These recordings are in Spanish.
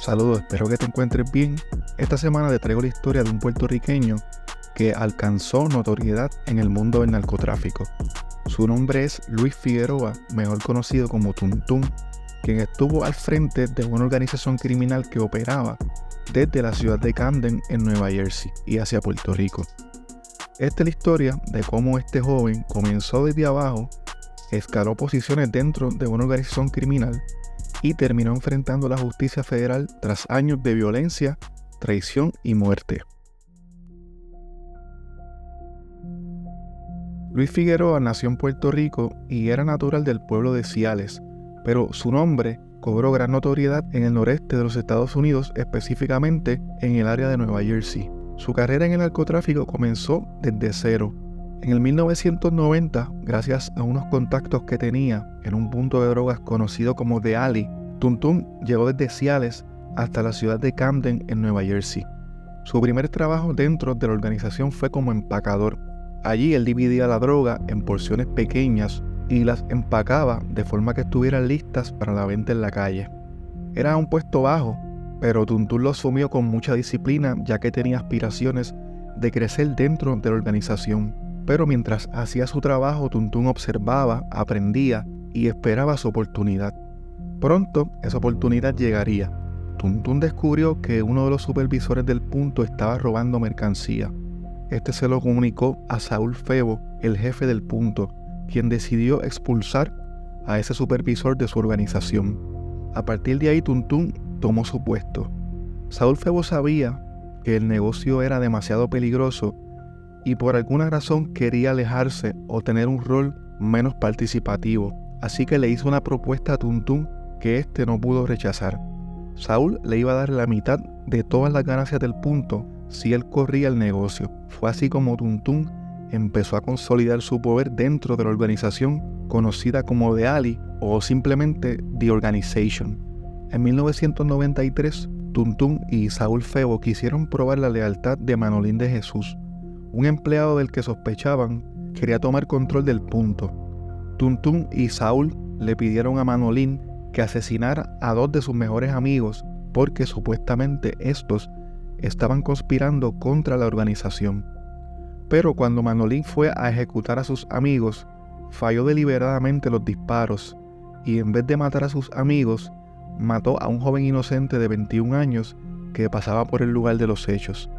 Saludos, espero que te encuentres bien. Esta semana te traigo la historia de un puertorriqueño que alcanzó notoriedad en el mundo del narcotráfico. Su nombre es Luis Figueroa, mejor conocido como Tuntún, quien estuvo al frente de una organización criminal que operaba desde la ciudad de Camden en Nueva Jersey y hacia Puerto Rico. Esta es la historia de cómo este joven comenzó desde abajo, escaló posiciones dentro de una organización criminal y terminó enfrentando la justicia federal tras años de violencia, traición y muerte. Luis Figueroa nació en Puerto Rico y era natural del pueblo de Ciales, pero su nombre cobró gran notoriedad en el noreste de los Estados Unidos, específicamente en el área de Nueva Jersey. Su carrera en el narcotráfico comenzó desde cero. En el 1990, gracias a unos contactos que tenía en un punto de drogas conocido como The Alley, Tuntún llegó desde Ciales hasta la ciudad de Camden en Nueva Jersey. Su primer trabajo dentro de la organización fue como empacador. Allí él dividía la droga en porciones pequeñas y las empacaba de forma que estuvieran listas para la venta en la calle. Era un puesto bajo, pero Tuntún lo asumió con mucha disciplina, ya que tenía aspiraciones de crecer dentro de la organización. Pero mientras hacía su trabajo, Tuntún observaba, aprendía y esperaba su oportunidad. Pronto esa oportunidad llegaría. Tuntún descubrió que uno de los supervisores del punto estaba robando mercancía. Este se lo comunicó a Saúl Febo, el jefe del punto, quien decidió expulsar a ese supervisor de su organización. A partir de ahí, Tuntún tomó su puesto. Saúl Febo sabía que el negocio era demasiado peligroso y por alguna razón quería alejarse o tener un rol menos participativo, así que le hizo una propuesta a Tuntún que éste no pudo rechazar. Saúl le iba a dar la mitad de todas las ganancias del punto si él corría el negocio. Fue así como Tuntún empezó a consolidar su poder dentro de la organización conocida como The Alley o simplemente The Organization. En 1993, Tuntún y Saúl Febo quisieron probar la lealtad de Manolín de Jesús. Un empleado del que sospechaban quería tomar control del punto. Tuntún y Saúl le pidieron a Manolín que asesinara a dos de sus mejores amigos porque supuestamente estos estaban conspirando contra la organización. Pero cuando Manolín fue a ejecutar a sus amigos, falló deliberadamente los disparos y en vez de matar a sus amigos, mató a un joven inocente de 21 años que pasaba por el lugar de los hechos.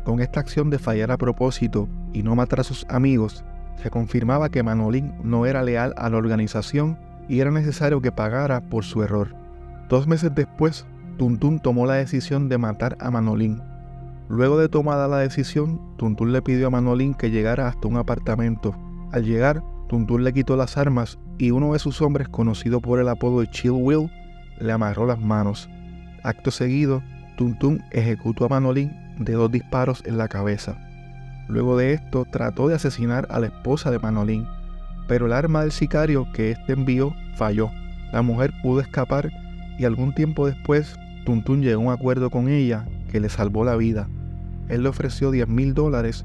Con esta acción de fallar a propósito y no matar a sus amigos, se confirmaba que Manolín no era leal a la organización y era necesario que pagara por su error. 2 meses después, Tuntún tomó la decisión de matar a Manolín. Luego de tomada la decisión, Tuntún le pidió a Manolín que llegara hasta un apartamento. Al llegar, Tuntún le quitó las armas y uno de sus hombres, conocido por el apodo de Chill Will, le amarró las manos. Acto seguido, Tuntún ejecutó a Manolín de 2 disparos en la cabeza. Luego de esto, trató de asesinar a la esposa de Manolín, pero el arma del sicario que éste envió falló. La mujer pudo escapar y algún tiempo después, Tuntún llegó a un acuerdo con ella que le salvó la vida. Él le ofreció $10,000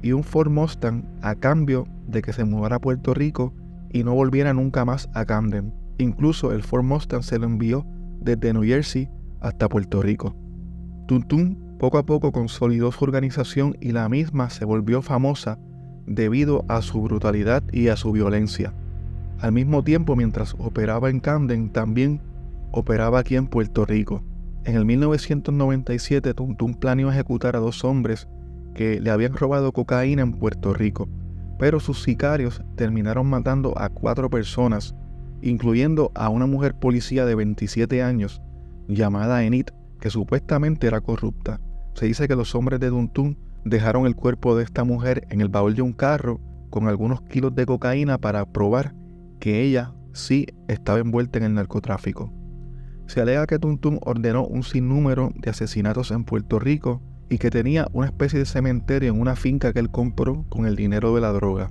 y un Ford Mustang a cambio de que se mudara a Puerto Rico y no volviera nunca más a Camden. Incluso el Ford Mustang se lo envió desde New Jersey hasta Puerto Rico. Tuntún poco a poco consolidó su organización y la misma se volvió famosa debido a su brutalidad y a su violencia. Al mismo tiempo, mientras operaba en Camden, también operaba aquí en Puerto Rico. En el 1997, Tuntún planeó ejecutar a 2 hombres que le habían robado cocaína en Puerto Rico, pero sus sicarios terminaron matando a 4 personas, incluyendo a una mujer policía de 27 años llamada Enid, que supuestamente era corrupta. Se dice que los hombres de Tuntún dejaron el cuerpo de esta mujer en el baúl de un carro con algunos kilos de cocaína para probar que ella sí estaba envuelta en el narcotráfico. Se alega que Tuntún ordenó un sinnúmero de asesinatos en Puerto Rico y que tenía una especie de cementerio en una finca que él compró con el dinero de la droga.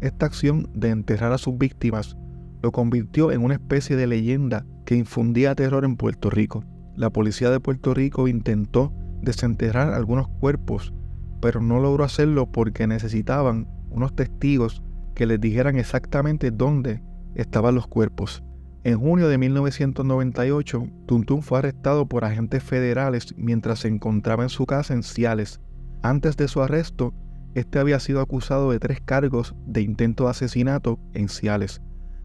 Esta acción de enterrar a sus víctimas lo convirtió en una especie de leyenda que infundía terror en Puerto Rico. La policía de Puerto Rico intentó desenterrar algunos cuerpos, pero no logró hacerlo porque necesitaban unos testigos que les dijeran exactamente dónde estaban los cuerpos. En junio de 1998, Tuntún fue arrestado por agentes federales mientras se encontraba en su casa en Ciales. Antes de su arresto, este había sido acusado de 3 cargos de intento de asesinato en Ciales,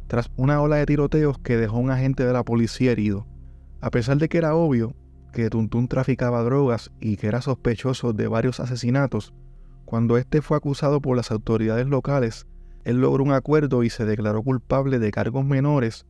tras una ola de tiroteos que dejó a un agente de la policía herido. A pesar de que era obvio que Tuntún traficaba drogas y que era sospechoso de varios asesinatos, cuando este fue acusado por las autoridades locales, él logró un acuerdo y se declaró culpable de cargos menores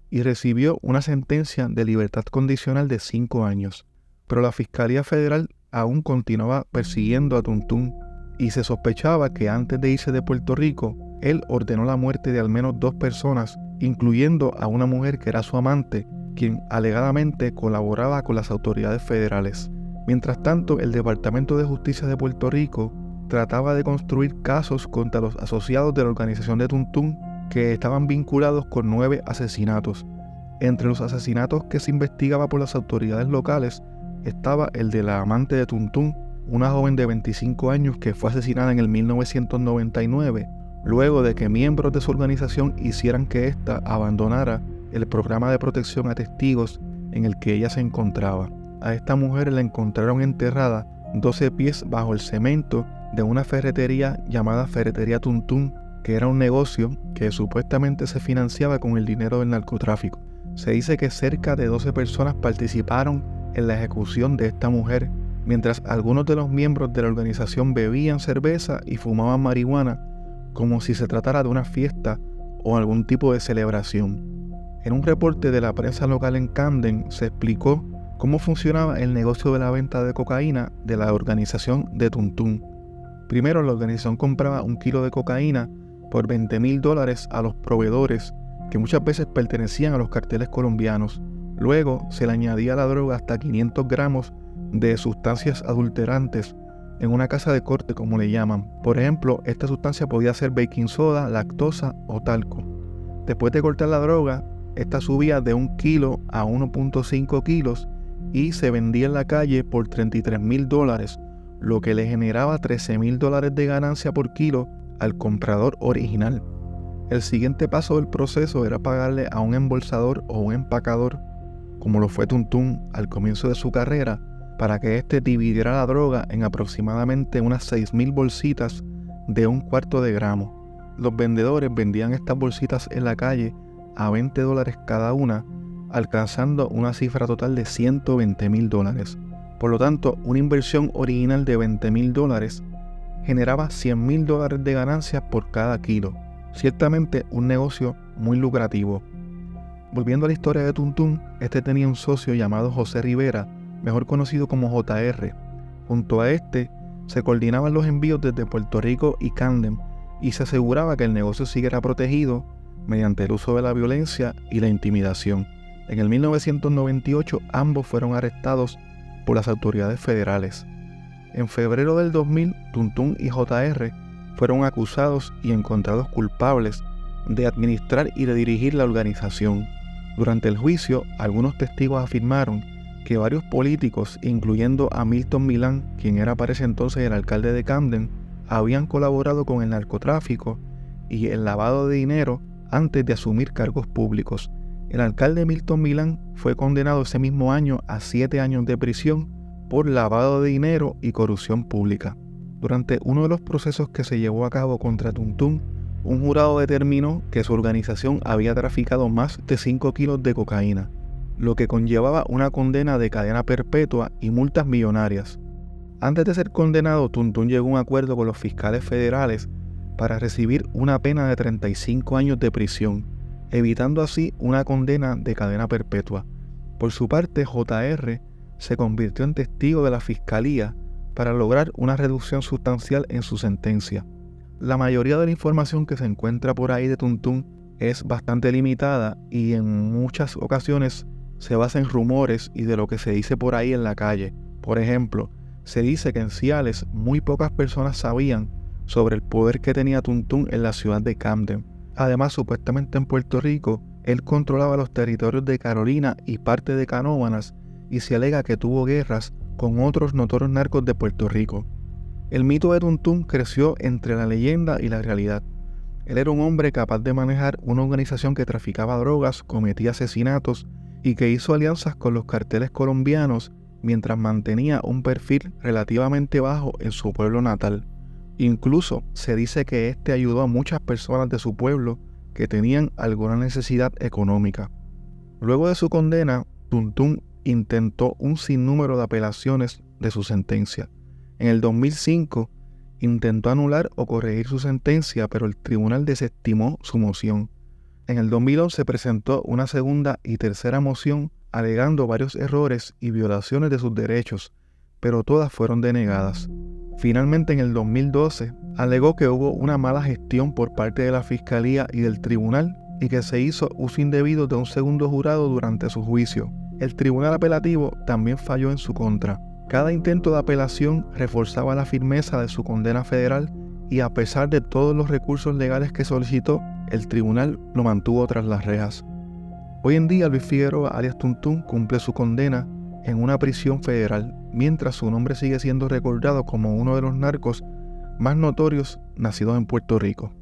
y recibió una sentencia de libertad condicional de 5 años. Pero la Fiscalía Federal aún continuaba persiguiendo a Tuntún y se sospechaba que antes de irse de Puerto Rico, él ordenó la muerte de al menos 2 personas, incluyendo a una mujer que era su amante, quien alegadamente colaboraba con las autoridades federales. Mientras tanto, el Departamento de Justicia de Puerto Rico trataba de construir casos contra los asociados de la organización de Tuntún que estaban vinculados con 9 asesinatos. Entre los asesinatos que se investigaba por las autoridades locales estaba el de la amante de Tuntún, una joven de 25 años que fue asesinada en el 1999, luego de que miembros de su organización hicieran que ésta abandonara el programa de protección a testigos en el que ella se encontraba. A esta mujer la encontraron enterrada 12 pies bajo el cemento de una ferretería llamada Ferretería Tuntún, que era un negocio que supuestamente se financiaba con el dinero del narcotráfico. Se dice que cerca de 12 personas participaron en la ejecución de esta mujer, mientras algunos de los miembros de la organización bebían cerveza y fumaban marihuana como si se tratara de una fiesta o algún tipo de celebración. En un reporte de la prensa local en Camden se explicó cómo funcionaba el negocio de la venta de cocaína de la organización de Tuntún. Primero, la organización compraba 1 kilo de cocaína por $20,000 a los proveedores, que muchas veces pertenecían a los carteles colombianos. Luego se le añadía a la droga hasta 500 gramos de sustancias adulterantes en una casa de corte, como le llaman. Por ejemplo, esta sustancia podía ser baking soda, lactosa o talco. Después de cortar la droga, esta subía de 1 kilo a 1.5 kilos y se vendía en la calle por $33,000, lo que le generaba $13,000 de ganancia por kilo al comprador original. El siguiente paso del proceso era pagarle a un embolsador o un empacador, como lo fue Tuntún al comienzo de su carrera, para que éste dividiera la droga en aproximadamente unas 6,000 bolsitas de 1/4 de gramo. Los vendedores vendían estas bolsitas en la calle a $20 cada una, alcanzando una cifra total de $120,000. Por lo tanto, una inversión original de $20,000 generaba $100,000 de ganancias por cada kilo. Ciertamente un negocio muy lucrativo. Volviendo a la historia de Tuntún, este tenía un socio llamado José Rivera, mejor conocido como JR. Junto a este se coordinaban los envíos desde Puerto Rico y Camden y se aseguraba que el negocio siguiera protegido mediante el uso de la violencia y la intimidación. En el 1998 ambos fueron arrestados por las autoridades federales. En febrero del 2000, Tuntún y JR fueron acusados y encontrados culpables de administrar y de dirigir la organización. Durante el juicio, algunos testigos afirmaron que varios políticos, incluyendo a Milton Milán, quien era para ese entonces el alcalde de Camden, habían colaborado con el narcotráfico y el lavado de dinero antes de asumir cargos públicos. El alcalde Milton Milán fue condenado ese mismo año a 7 años de prisión por lavado de dinero y corrupción pública. Durante uno de los procesos que se llevó a cabo contra Tuntún, un jurado determinó que su organización había traficado más de 5 kilos de cocaína, lo que conllevaba una condena de cadena perpetua y multas millonarias. Antes de ser condenado, Tuntún llegó a un acuerdo con los fiscales federales para recibir una pena de 35 años de prisión, evitando así una condena de cadena perpetua. Por su parte, JR se convirtió en testigo de la fiscalía para lograr una reducción sustancial en su sentencia. La mayoría de la información que se encuentra por ahí de Tuntún es bastante limitada y en muchas ocasiones se basa en rumores y de lo que se dice por ahí en la calle. Por ejemplo, se dice que en Ciales muy pocas personas sabían sobre el poder que tenía Tuntún en la ciudad de Camden. Además, supuestamente en Puerto Rico, él controlaba los territorios de Carolina y parte de Canóvanas y se alega que tuvo guerras con otros notorios narcos de Puerto Rico. El mito de Tuntún creció entre la leyenda y la realidad. Él era un hombre capaz de manejar una organización que traficaba drogas, cometía asesinatos y que hizo alianzas con los carteles colombianos mientras mantenía un perfil relativamente bajo en su pueblo natal. Incluso se dice que este ayudó a muchas personas de su pueblo que tenían alguna necesidad económica. Luego de su condena, Tuntún intentó un sinnúmero de apelaciones de su sentencia. En el 2005 intentó anular o corregir su sentencia, pero el tribunal desestimó su moción. En el 2011 presentó una segunda y tercera moción alegando varios errores y violaciones de sus derechos, pero todas fueron denegadas. Finalmente, en el 2012, alegó que hubo una mala gestión por parte de la Fiscalía y del tribunal y que se hizo uso indebido de un segundo jurado durante su juicio. El tribunal apelativo también falló en su contra. Cada intento de apelación reforzaba la firmeza de su condena federal y a pesar de todos los recursos legales que solicitó, el tribunal lo mantuvo tras las rejas. Hoy en día Luis Figueroa alias Tuntún cumple su condena en una prisión federal, mientras su nombre sigue siendo recordado como uno de los narcos más notorios nacidos en Puerto Rico.